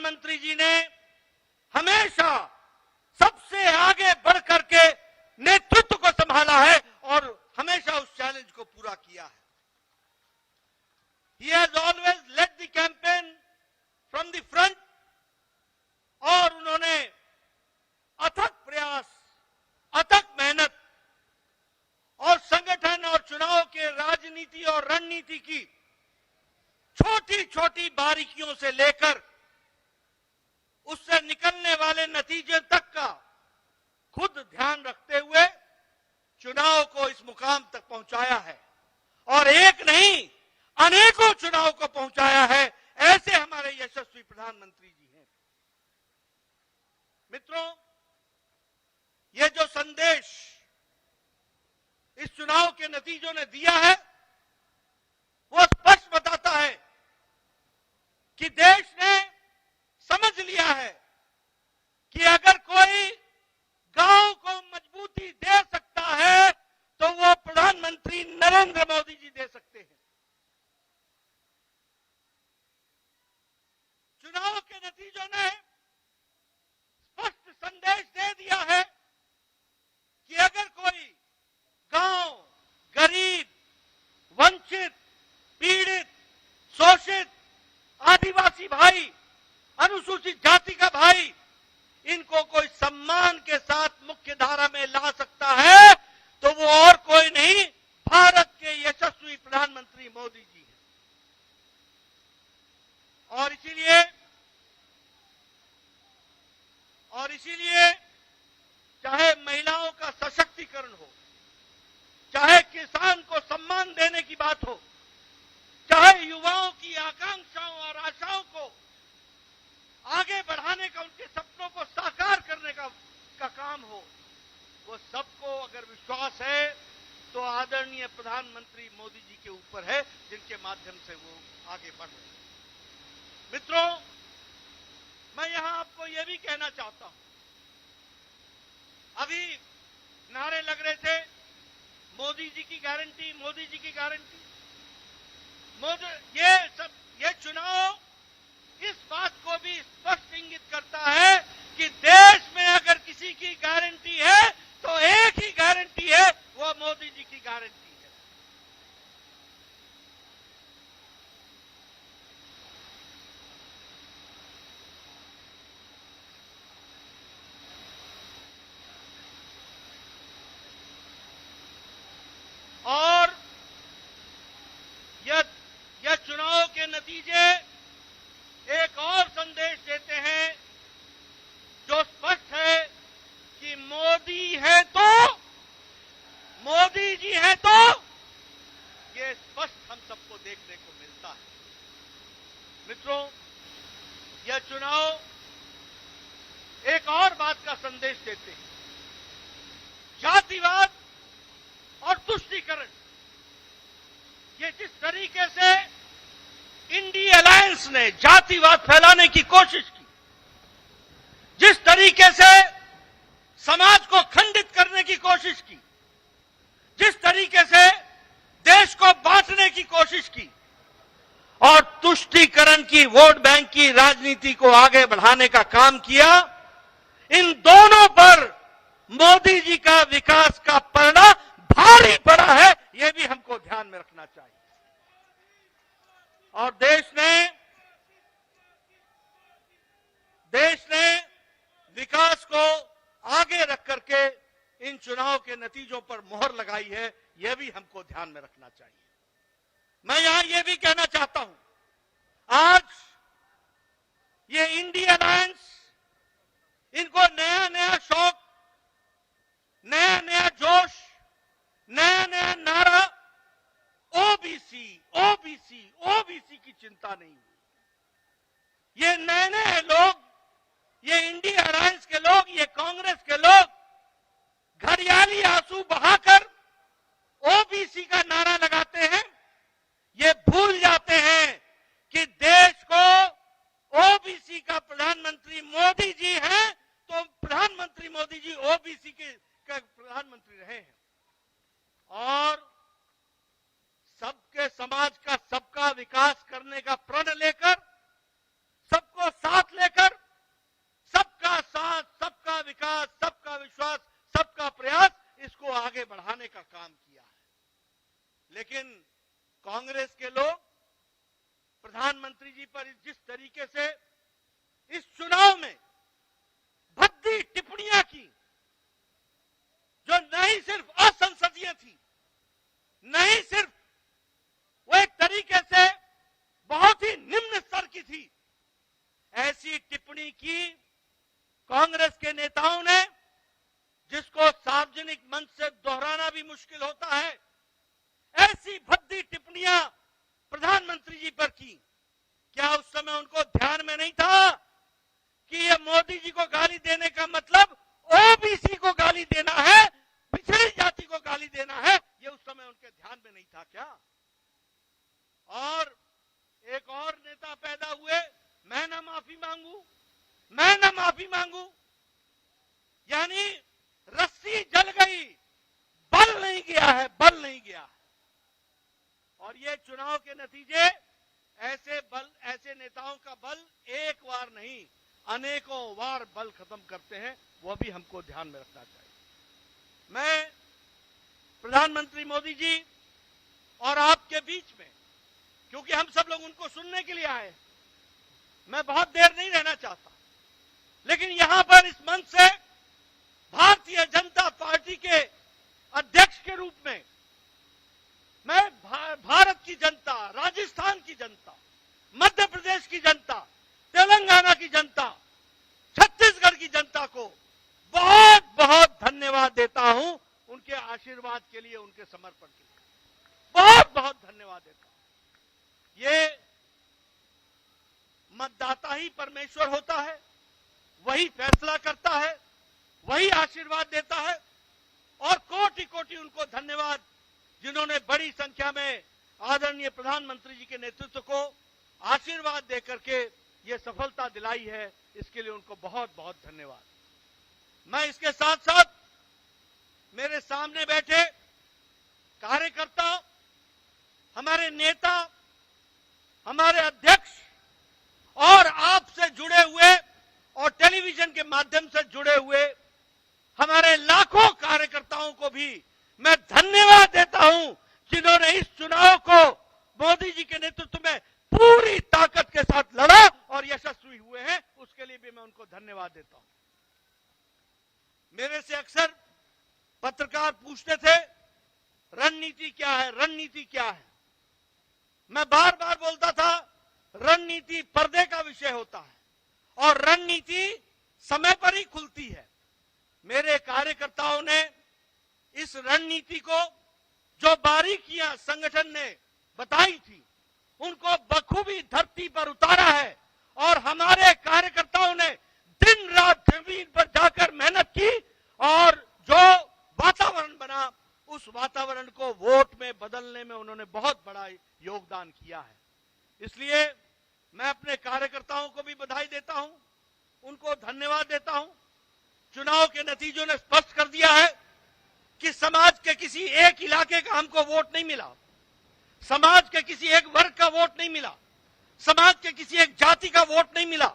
प्रधानमंत्री जी ने हमेशा सबसे आगे बढ़ करके नेतृत्व को संभाला है और हमेशा उस चैलेंज को पूरा किया है। He has always led the campaign from the front और उन्होंने अथक प्रयास, अथक मेहनत और संगठन और चुनाव के राजनीति और रणनीति की छोटी छोटी बारीकियों से लेकर उससे निकलने वाले नतीजे तक का खुद ध्यान रखते हुए चुनाव को इस मुकाम तक पहुंचाया है और एक नहीं अनेकों चुनाव को पहुंचाया है। ऐसे हमारे यशस्वी प्रधानमंत्री जी हैं। मित्रों, ये जो संदेश इस चुनाव के नतीजों ने दिया है वो स्पष्ट बताता है कि देश ने समझ लिया है कि अगर कोई गांव को मजबूती दे सकता है तो वो प्रधानमंत्री नरेंद्र मोदी जी दे सकते हैं। चुनाव के नतीजों ने स्पष्ट संदेश दे दिया है कि अगर कोई गांव, गरीब, वंचित, पीड़ित, शोषित, आदिवासी भाई, अनुसूचित जाति का भाई इनको कोई सम्मान के साथ मुख्य धारा में ला सकता है तो वो और कोई नहीं, भारत के यशस्वी प्रधानमंत्री मोदी जी हैं। और इसीलिए चाहे महिलाओं का सशक्तिकरण हो, चाहे किसान को सम्मान देने की बात हो, चाहे युवाओं की आकांक्षाओं और आशाओं को आगे बढ़ाने का, उनके सपनों को साकार करने का काम हो, वो सबको अगर विश्वास है तो आदरणीय प्रधानमंत्री मोदी जी के ऊपर है जिनके माध्यम से वो आगे बढ़ रहे हैं। मित्रों, मैं यहां आपको यह भी कहना चाहता हूं, अभी नारे लग रहे थे मोदी जी की गारंटी, मोदी जी की गारंटी। ये चुनाव इस बात को भी स्पष्ट इंगित करता है कि देश में अगर किसी की गारंटी है तो एक ही गारंटी है, वो मोदी जी की गारंटी है। और यह चुनाव के नतीजे एक और संदेश देते हैं जो स्पष्ट है कि मोदी है तो, मोदी जी है तो, ये स्पष्ट हम सबको देखने को मिलता है। मित्रों, यह चुनाव एक और बात का संदेश देते हैं। जातिवाद और तुष्टीकरण, ये जिस तरीके से इंडी अलायंस ने जातिवाद फैलाने की कोशिश की, जिस तरीके से समाज को खंडित करने की कोशिश की, जिस तरीके से देश को बांटने की कोशिश की और तुष्टीकरण की, वोट बैंक की राजनीति को आगे बढ़ाने का काम किया, इन दोनों पर मोदी जी का विकास का पलड़ा भारी पड़ा है, यह भी हमको ध्यान में रखना चाहिए। और देश ने विकास को आगे रख करके इन चुनाव के नतीजों पर मोहर लगाई है, यह भी हमको ध्यान में रखना चाहिए। मैं यहां यह भी कहना चाहता हूं, आज ये इंडी अलायंस, इनको नया नया शौक, नया नया जोश, नया नया नारा, ओबीसी ओबीसी ओबीसी की चिंता नहीं हुई। ये नए नए लोग, ये इंडी अलायंस के लोग, ये कांग्रेस के लोग घड़ियाली आंसू बहाकर ओबीसी का नारा लगाते हैं। ये भूल जाते हैं कि देश को ओबीसी का प्रधानमंत्री मोदी जी हैं, तो प्रधानमंत्री मोदी जी ओबीसी के प्रधानमंत्री रहे हैं। और सबके समाज का, सबका विकास करने का प्रण लेकर, सबको साथ लेकर पर जिस तरीके से इस चुनाव में भद्दी टिप्पणियां की, जो नहीं सिर्फ असंसदीय थी, नहीं सिर्फ वो एक तरीके से बहुत ही निम्न स्तर की थी, ऐसी टिप्पणी की कांग्रेस के नेताओं ने, जिसको सार्वजनिक मंच से दोहराना भी मुश्किल होता है, ऐसी भद्दी टिप्पणियां प्रधानमंत्री जी पर की। क्या उस समय उनको ध्यान में नहीं था कि ये मोदी जी को गाली देने का मतलब ओबीसी को गाली देना है, पिछड़ी जाति को गाली देना है? ये उस समय उनके ध्यान में नहीं था क्या? और एक और नेता पैदा हुए, मैं ना माफी मांगू, मैं ना माफी मांगू, यानी रस्सी जल गई, बल नहीं गया है, बल नहीं गया है। और ये चुनाव के नतीजे ऐसे नेताओं का बल एक बार नहीं, अनेकों बार बल खत्म करते हैं, वो भी हमको ध्यान में रखना चाहिए। मैं प्रधानमंत्री मोदी जी और आपके बीच में, क्योंकि हम सब लोग उनको सुनने के लिए आए, मैं बहुत देर नहीं रहना चाहता, लेकिन यहां पर इस मंच से भारतीय जनता पार्टी के अध्यक्ष के रूप में मैं भारत की जनता, राजस्थान की जनता, मध्य प्रदेश की जनता, तेलंगाना की जनता, छत्तीसगढ़ की जनता को बहुत बहुत धन्यवाद देता हूं, उनके आशीर्वाद के लिए, उनके समर्पण के लिए बहुत बहुत धन्यवाद देता हूं। ये मतदाता ही परमेश्वर होता है, वही फैसला करता है, वही आशीर्वाद देता है, और कोटि कोटि उनको धन्यवाद जिन्होंने बड़ी संख्या में आदरणीय प्रधानमंत्री जी के नेतृत्व को आशीर्वाद देकर के ये सफलता दिलाई है, इसके लिए उनको बहुत बहुत धन्यवाद। मैं इसके साथ साथ मेरे सामने बैठे कार्यकर्ता, हमारे नेता, हमारे अध्यक्ष और आपसे जुड़े हुए और टेलीविजन के माध्यम से जुड़े हुए हमारे लाखों कार्यकर्ताओं को भी मैं धन्यवाद देता हूं, जिन्होंने इस चुनाव को मोदी जी के नेतृत्व में पूरी ताकत के साथ लड़ा और यशस्वी हुए हैं। उसके लिए भी मैं उनको धन्यवाद देता हूं। मेरे से अक्सर पत्रकार पूछते थे, रणनीति क्या है, रणनीति क्या है? मैं बार बार बोलता था, रणनीति पर्दे का विषय होता है और रणनीति समय पर ही खुलती है। मेरे कार्यकर्ताओं ने इस रणनीति को, जो बारीकियां संगठन ने बताई थी, उनको बखूबी धरती पर उतारा है और हमारे कार्यकर्ताओं ने दिन रात जमीन पर जाकर मेहनत की और जो वातावरण बना, उस वातावरण को वोट में बदलने में उन्होंने बहुत बड़ा योगदान किया है। इसलिए मैं अपने कार्यकर्ताओं को भी बधाई देता हूं, उनको धन्यवाद देता हूं। चुनाव के नतीजों ने स्पष्ट कर दिया है कि समाज के किसी एक इलाके का हमको वोट नहीं मिला, समाज के किसी एक वर्ग का वोट नहीं मिला, समाज के किसी एक जाति का वोट नहीं मिला।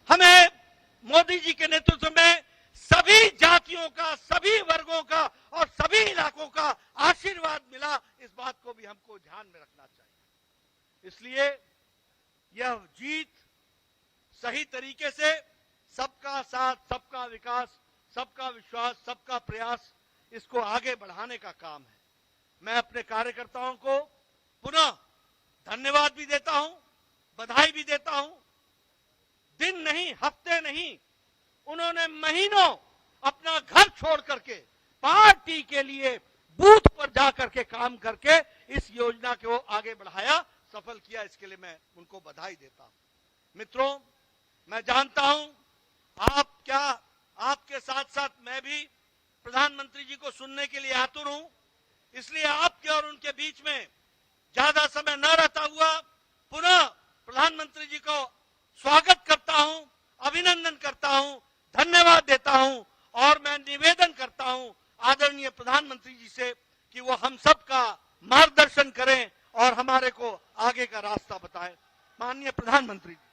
हमें मोदी जी के नेतृत्व में सभी जातियों का, सभी वर्गों का और सभी इलाकों का आशीर्वाद मिला। इस बात को भी हमको ध्यान में रखना चाहिए। इसलिए यह जीत सही तरीके से सबका साथ, सबका विकास, सबका विश्वास, सबका प्रयास, इसको आगे बढ़ाने का काम है। मैं अपने कार्यकर्ताओं को पुनः धन्यवाद भी देता हूं, बधाई भी देता हूं। दिन नहीं, हफ्ते नहीं, उन्होंने महीनों अपना घर छोड़ करके पार्टी के लिए बूथ पर जाकर के काम करके इस योजना को आगे बढ़ाया, सफल किया। इसके लिए मैं उनको बधाई देता हूं। मित्रों, मैं जानता हूं आपके साथ साथ मैं भी प्रधानमंत्री जी को सुनने के लिए आतुर हूं। इसलिए आपके और उनके बीच में ज्यादा समय न रहता हुआ पुनः प्रधानमंत्री जी को स्वागत करता हूं, अभिनंदन करता हूं, धन्यवाद देता हूं और मैं निवेदन करता हूं आदरणीय प्रधानमंत्री जी से कि वो हम सब का मार्गदर्शन करें और हमारे को आगे का रास्ता बताएं। माननीय प्रधानमंत्री जी।